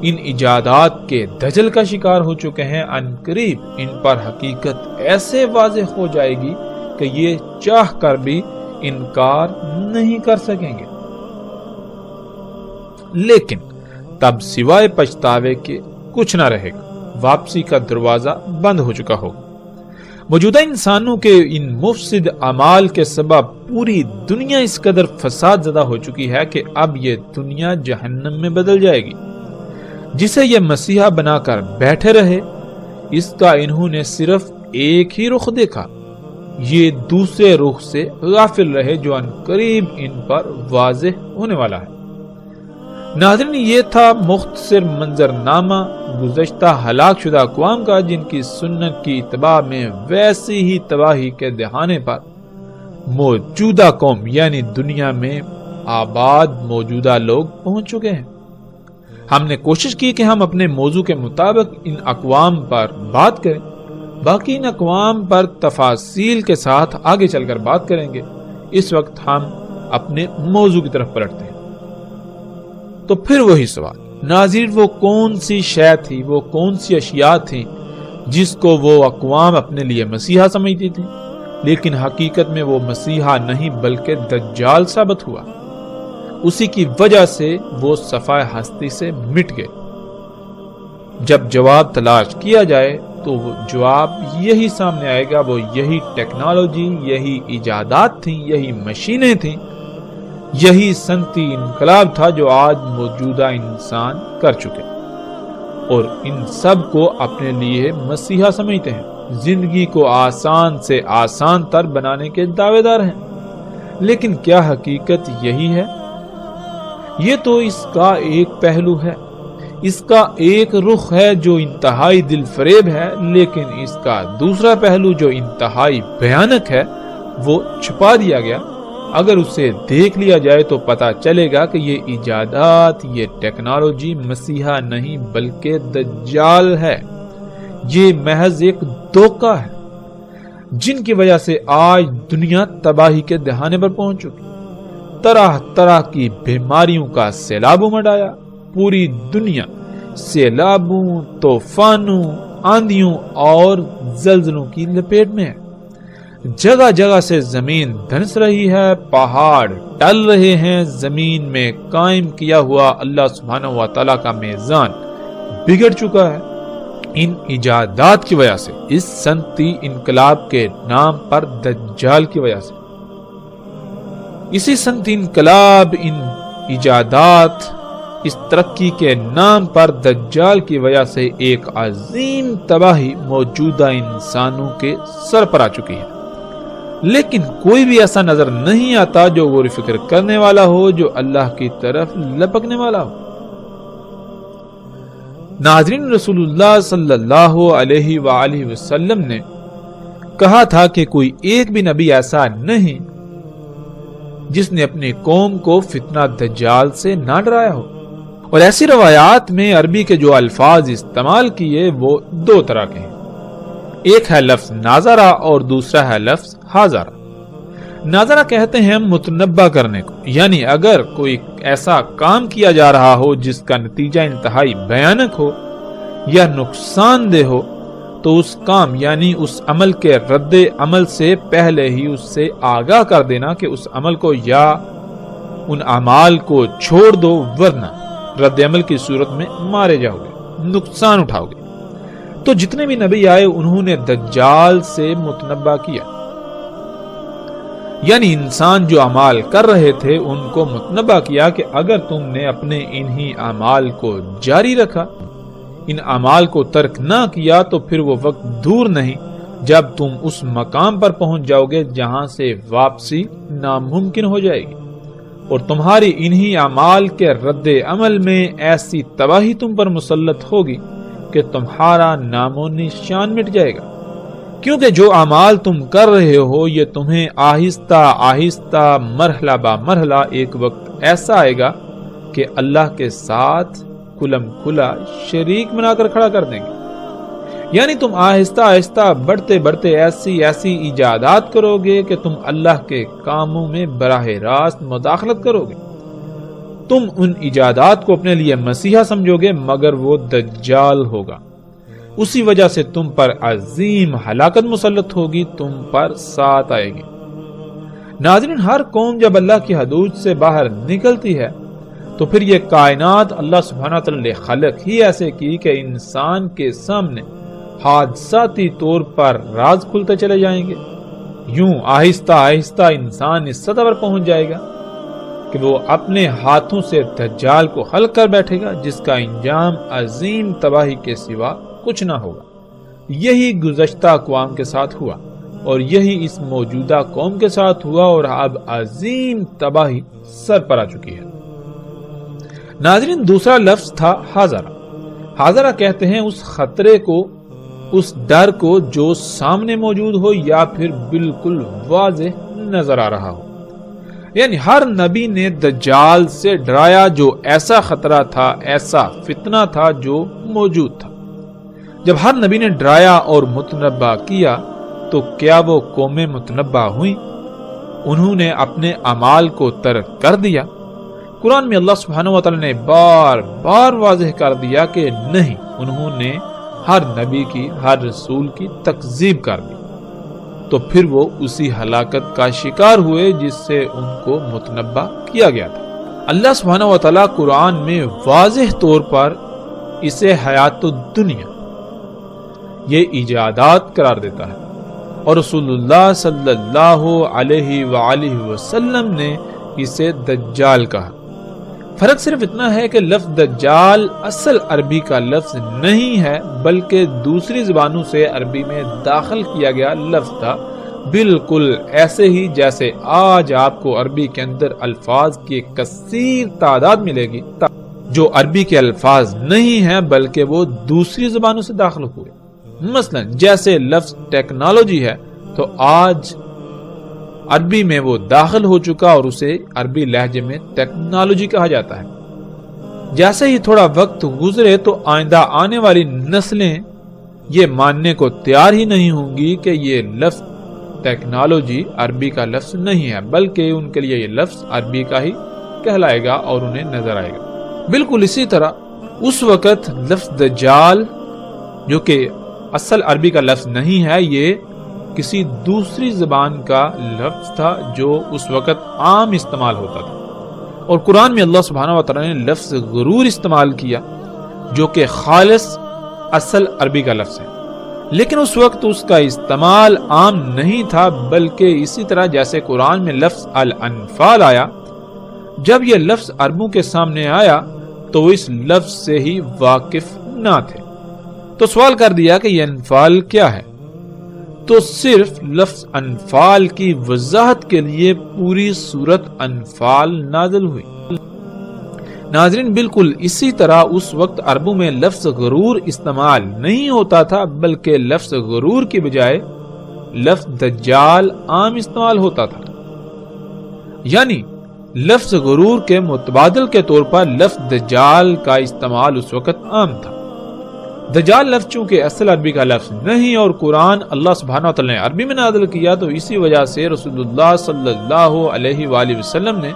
ان ایجادات کے دجل کا شکار ہو چکے ہیں۔ عنقریب ان پر حقیقت ایسے واضح ہو جائے گی کہ یہ چاہ کر بھی انکار نہیں کر سکیں گے، لیکن تب سوائے پچھتاوے کے کچھ نہ رہے گا، واپسی کا دروازہ بند ہو چکا ہوگا۔ موجودہ انسانوں کے ان مفسد اعمال کے سبب پوری دنیا اس قدر فساد زدہ ہو چکی ہے کہ اب یہ دنیا جہنم میں بدل جائے گی۔ جسے یہ مسیحا بنا کر بیٹھے رہے، اس کا انہوں نے صرف ایک ہی رخ دیکھا، یہ دوسرے رخ سے غافل رہے جو عنقریب ان پر واضح ہونے والا ہے۔ ناظرین، یہ تھا مختصر منظرنامہ گزشتہ ہلاک شدہ اقوام کا، جن کی سنت کی اتباع میں ویسی ہی تباہی کے دہانے پر موجودہ قوم یعنی دنیا میں آباد موجودہ لوگ پہنچ چکے ہیں۔ ہم نے کوشش کی کہ ہم اپنے موضوع کے مطابق ان اقوام پر بات کریں، باقی ان اقوام پر تفاصیل کے ساتھ آگے چل کر بات کریں گے۔ اس وقت ہم اپنے موضوع کی طرف پلٹتے ہیں۔ تو پھر وہی سوال، ناظرین، وہ کون سی شے تھی، وہ کون سی اشیاء تھیں جس کو وہ اقوام اپنے لیے مسیحا سمجھتی تھی، لیکن حقیقت میں وہ مسیحا نہیں بلکہ دجال ثابت ہوا۔ اسی کی وجہ سے وہ صفحہ ہستی سے مٹ گئے۔ جب جواب تلاش کیا جائے تو وہ جواب یہی سامنے آئے گا، وہ یہی ٹیکنالوجی، یہی ایجادات تھیں، یہی مشینیں تھیں، یہی صنعتی انقلاب تھا جو آج موجودہ انسان کر چکے، اور ان سب کو اپنے لیے مسیحا سمجھتے ہیں، زندگی کو آسان سے آسان تر بنانے کے دعوے دار ہیں۔ لیکن کیا حقیقت یہی ہے؟ یہ تو اس کا ایک پہلو ہے، اس کا ایک رخ ہے جو انتہائی دل فریب ہے، لیکن اس کا دوسرا پہلو جو انتہائی بھیانک ہے وہ چھپا دیا گیا۔ اگر اسے دیکھ لیا جائے تو پتا چلے گا کہ یہ ایجادات، یہ ٹیکنالوجی مسیحا نہیں بلکہ دجال ہے، یہ محض ایک دھوکہ ہے جن کی وجہ سے آج دنیا تباہی کے دہانے پر پہنچ چکی، طرح طرح کی بیماریوں کا سیلاب امڈ آیا، پوری دنیا سیلابوں، طوفانوں، آندھیوں اور زلزلوں کی لپیٹ میں ہے۔ جگہ جگہ سے زمین دھنس رہی ہے، پہاڑ ٹل رہے ہیں، زمین میں قائم کیا ہوا اللہ سبحانہ و تعالیٰ کا میزان بگڑ چکا ہے ان ایجادات کی وجہ سے، اس صنعتی انقلاب کے نام پر دجال کی وجہ سے۔ اسی صنعتی انقلاب، ان ایجادات، اس ترقی کے نام پر دجال کی وجہ سے ایک عظیم تباہی موجودہ انسانوں کے سر پر آ چکی ہے، لیکن کوئی بھی ایسا نظر نہیں آتا جو غور و فکر کرنے والا ہو، جو اللہ کی طرف لپکنے والا ہو۔ ناظرین، رسول اللہ صلی اللہ علیہ وآلہ وسلم نے کہا تھا کہ کوئی ایک بھی نبی ایسا نہیں جس نے اپنی قوم کو فتنہ دجال سے نہ ڈرایا ہو، اور ایسی روایات میں عربی کے جو الفاظ استعمال کیے وہ دو طرح کے ہیں، ایک ہے لفظ ناظرہ اور دوسرا ہے لفظ حاضرہ۔ ناظرہ کہتے ہیں متنبہ کرنے کو، یعنی اگر کوئی ایسا کام کیا جا رہا ہو جس کا نتیجہ انتہائی بھیانک ہو یا نقصان دہ ہو تو اس کام یعنی اس عمل کے رد عمل سے پہلے ہی اس سے آگاہ کر دینا کہ اس عمل کو یا ان اعمال کو چھوڑ دو، ورنہ رد عمل کی صورت میں مارے جاؤ گے، نقصان اٹھاؤ گے۔ تو جتنے بھی نبی آئے انہوں نے دجال سے متنبہ کیا، یعنی انسان جو اعمال کر رہے تھے ان کو متنبہ کیا کہ اگر تم نے اپنے انہی اعمال کو جاری رکھا، ان اعمال کو ترک نہ کیا، تو پھر وہ وقت دور نہیں جب تم اس مقام پر پہنچ جاؤ گے جہاں سے واپسی ناممکن ہو جائے گی، اور تمہاری انہی اعمال کے رد عمل میں ایسی تباہی تم پر مسلط ہوگی کہ تمہارا نام و نشان مٹ جائے گا، کیونکہ جو اعمال تم کر رہے ہو یہ تمہیں آہستہ آہستہ مرحلہ با مرحلہ ایک وقت ایسا آئے گا کہ اللہ کے ساتھ کھلم کھلا شریک بنا کر کھڑا کر دیں گے۔ یعنی تم آہستہ آہستہ بڑھتے بڑھتے ایسی ایجادات کرو گے کہ تم اللہ کے کاموں میں براہ راست مداخلت کرو گے۔ تم ان ایجادات کو اپنے لیے مسیحا سمجھو گے، مگر وہ دجال ہوگا۔ اسی وجہ سے تم پر عظیم ہلاکت مسلط ہوگی، تم پر ساتھ آئے گی۔ ناظرین، ہر قوم جب اللہ کی حدود سے باہر نکلتی ہے تو پھر یہ کائنات اللہ سبحانہ تعالی نے خلق ہی ایسے کی کہ انسان کے سامنے حادثاتی طور پر راز کھلتے چلے جائیں گے۔ یوں آہستہ آہستہ انسان اس سطح پر پہنچ جائے گا کہ وہ اپنے ہاتھوں سے دجال کو حل کر بیٹھے گا، جس کا انجام عظیم تباہی کے سوا کچھ نہ ہوگا۔ یہی گزشتہ اقوام کے ساتھ ہوا اور یہی اس موجودہ قوم کے ساتھ ہوا، اور اب عظیم تباہی سر پر آ چکی ہے۔ ناظرین، دوسرا لفظ تھا حاضرہ۔ حاضرہ کہتے ہیں اس خطرے کو، اس ڈر کو جو سامنے موجود ہو یا پھر بالکل واضح نظر آ رہا ہو۔ یعنی ہر نبی نے دجال سے ڈرایا، جو ایسا خطرہ تھا، ایسا فتنہ تھا جو موجود تھا۔ جب ہر نبی نے ڈرایا اور متنبہ کیا تو کیا وہ قومیں متنبہ ہوئیں؟ انہوں نے اپنے اعمال کو ترک کر دیا۔ قرآن میں اللہ سبحانہ و تعالی نے بار بار واضح کر دیا کہ نہیں، انہوں نے ہر نبی کی، ہر رسول کی تکذیب کر دی، تو پھر وہ اسی ہلاکت کا شکار ہوئے جس سے ان کو متنبہ کیا گیا تھا۔ اللہ سبحانہ و تعالی قرآن میں واضح طور پر اسے حیات الدنیا، یہ ایجادات قرار دیتا ہے، اور رسول اللہ صلی اللہ علیہ وآلہ وسلم نے اسے دجال کہا۔ فرق صرف اتنا ہے کہ لفظ دجال اصل عربی کا لفظ نہیں ہے، بلکہ دوسری زبانوں سے عربی میں داخل کیا گیا لفظ تھا، بالکل ایسے ہی جیسے آج آپ کو عربی کے اندر الفاظ کی ایک کثیر تعداد ملے گی جو عربی کے الفاظ نہیں ہیں بلکہ وہ دوسری زبانوں سے داخل ہوئے۔ مثلا جیسے لفظ ٹیکنالوجی ہے تو آج عربی میں وہ داخل ہو چکا اور اسے عربی لہجے میں ٹیکنالوجی کہا جاتا ہے۔ جیسے ہی تھوڑا وقت گزرے تو آئندہ آنے والی نسلیں یہ ماننے کو تیار ہی نہیں ہوں گی کہ یہ لفظ ٹیکنالوجی عربی کا لفظ نہیں ہے، بلکہ ان کے لیے یہ لفظ عربی کا ہی کہلائے گا اور انہیں نظر آئے گا۔ بالکل اسی طرح اس وقت لفظ دجال، جو کہ اصل عربی کا لفظ نہیں ہے، یہ کسی دوسری زبان کا لفظ تھا جو اس وقت عام استعمال ہوتا تھا، اور قرآن میں اللہ سبحانہ و تعالی نے لفظ غرور استعمال کیا جو کہ خالص اصل عربی کا لفظ ہے، لیکن اس وقت اس کا استعمال عام نہیں تھا، بلکہ اسی طرح جیسے قرآن میں لفظ الانفال آیا، جب یہ لفظ عربوں کے سامنے آیا تو وہ اس لفظ سے ہی واقف نہ تھے، تو سوال کر دیا کہ یہ انفال کیا ہے، تو صرف لفظ انفال کی وضاحت کے لیے پوری سورت انفال نازل ہوئی۔ ناظرین، بالکل اسی طرح اس وقت عربوں میں لفظ غرور استعمال نہیں ہوتا تھا، بلکہ لفظ غرور کی بجائے لفظ دجال عام استعمال ہوتا تھا۔ یعنی لفظ غرور کے متبادل کے طور پر لفظ دجال کا استعمال اس وقت عام تھا۔ دجال لفظ چونکہ اصل عربی کا لفظ نہیں اور قرآن اللہ سبحانہ وتعالی نے عربی میں نازل کیا، تو اسی وجہ سے رسول اللہ صلی اللہ علیہ وآلہ وسلم نے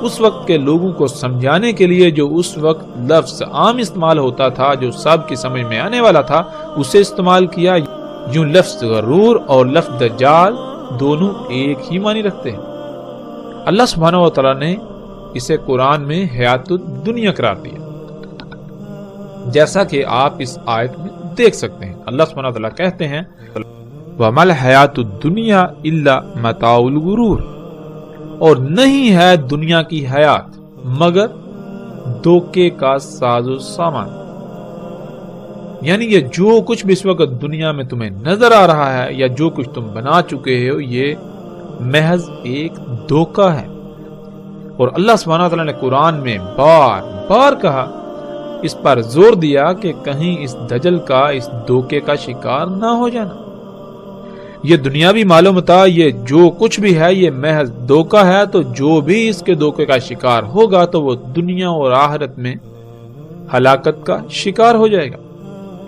اس وقت کے لوگوں کو سمجھانے کے لیے جو اس وقت لفظ عام استعمال ہوتا تھا، جو سب کی سمجھ میں آنے والا تھا، اسے استعمال کیا۔ یوں لفظ غرور اور لفظ دجال دونوں ایک ہی معنی رکھتے ہیں۔ اللہ سبحانہ وتعالی نے اسے قرآن میں حیات الدنیا قرار دیا، جیسا کہ آپ اس آیت میں دیکھ سکتے ہیں۔ اللہ سبحانہ وتعالی کہتے ہیں وَمَا الْحَيَاةُ الدُّنْيَا إِلَّا مَتَاعُ الْغُرُورِ، اور نہیں ہے دنیا کی حیات مگر دھوکے کا ساز و سامان۔ یعنی یہ جو کچھ بھی اس وقت دنیا میں تمہیں نظر آ رہا ہے یا جو کچھ تم بنا چکے ہو، یہ محض ایک دھوکہ ہے۔ اور اللہ سبحانہ وتعالی نے قرآن میں بار بار کہا، اس پر زور دیا کہ کہیں اس دجل کا، اس دھوکے کا شکار نہ ہو جانا۔ یہ دنیاوی مال و متاع، یہ جو کچھ بھی ہے، یہ محض دھوکہ ہے، تو جو بھی اس کے دھوکے کا شکار ہوگا تو وہ دنیا اور آخرت میں ہلاکت کا شکار ہو جائے گا۔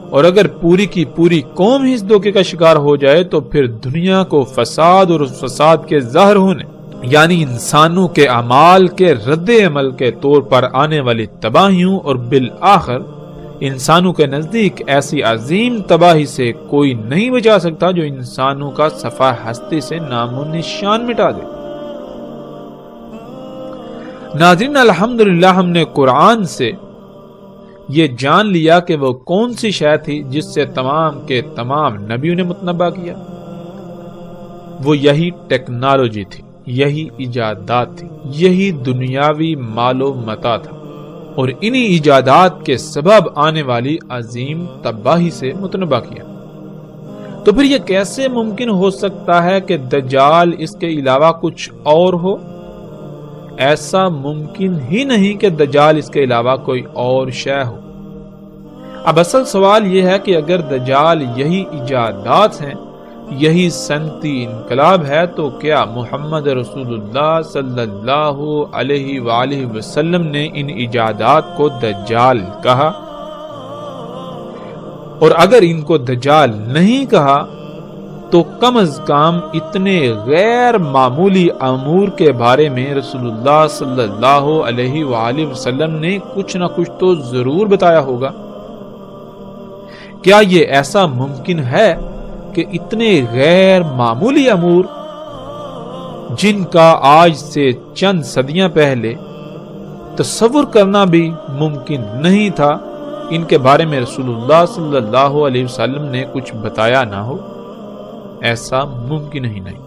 اور اگر پوری کی پوری قوم ہی اس دھوکے کا شکار ہو جائے تو پھر دنیا کو فساد اور اس فساد کے ظاہر ہونے، یعنی انسانوں کے اعمال کے رد عمل کے طور پر آنے والی تباہیوں، اور بالآخر انسانوں کے نزدیک ایسی عظیم تباہی سے کوئی نہیں بچا سکتا جو انسانوں کا صفحہ ہستی سے نام و نشان مٹا دے۔ ناظرین، الحمدللہ ہم نے قرآن سے یہ جان لیا کہ وہ کون سی شے تھی جس سے تمام کے تمام نبیوں نے متنبع کیا۔ وہ یہی ٹیکنالوجی تھی، یہی ایجادات تھی، یہی دنیاوی مال و متاع تھا، اور انہی ایجادات کے سبب آنے والی عظیم تباہی سے متنبع کیا۔ تو پھر یہ کیسے ممکن ہو سکتا ہے کہ دجال اس کے علاوہ کچھ اور ہو؟ ایسا ممکن ہی نہیں کہ دجال اس کے علاوہ کوئی اور شے ہو۔ اب اصل سوال یہ ہے کہ اگر دجال یہی ایجادات ہیں، یہی صنعتی انقلاب ہے، تو کیا محمد رسول اللہ صلی اللہ علیہ وآلہ وسلم نے ان ایجادات کو دجال کہا؟ اور اگر ان کو دجال نہیں کہا تو کم از کم اتنے غیر معمولی امور کے بارے میں رسول اللہ صلی اللہ علیہ وآلہ وسلم نے کچھ نہ کچھ تو ضرور بتایا ہوگا۔ کیا یہ ایسا ممکن ہے کہ اتنے غیر معمولی امور جن کا آج سے چند صدیاں پہلے تصور کرنا بھی ممکن نہیں تھا، ان کے بارے میں رسول اللہ صلی اللہ علیہ وسلم نے کچھ بتایا نہ ہو؟ ایسا ممکن ہی نہیں۔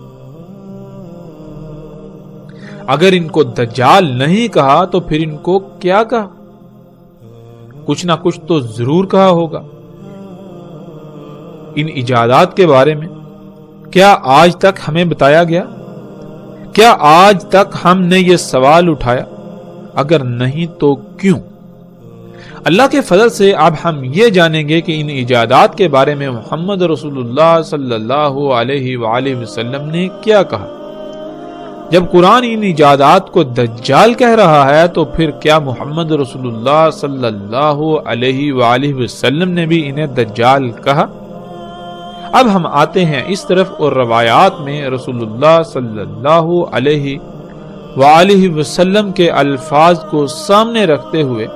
اگر ان کو دجال نہیں کہا تو پھر ان کو کیا کہا؟ کچھ نہ کچھ تو ضرور کہا ہوگا۔ ان ایجادات کے بارے میں کیا آج تک ہمیں بتایا گیا؟ کیا آج تک ہم نے یہ سوال اٹھایا؟ اگر نہیں تو کیوں؟ اللہ کے فضل سے اب ہم یہ جانیں گے کہ ان ایجادات کے بارے میں محمد رسول اللہ صلی اللہ علیہ وآلہ وسلم نے کیا کہا۔ جب قرآن ان ایجادات کو دجال کہہ رہا ہے تو پھر کیا محمد رسول اللہ صلی اللہ علیہ وآلہ وسلم نے بھی انہیں دجال کہا؟ اب ہم آتے ہیں اس طرف اور روایات میں رسول اللہ صلی اللہ علیہ وآلہ وسلم کے الفاظ کو سامنے رکھتے ہوئے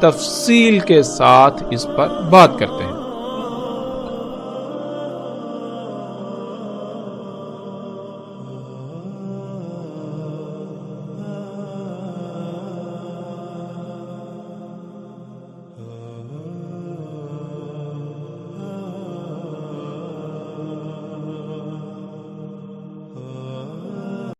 تفصیل کے ساتھ اس پر بات کرتے ہیں۔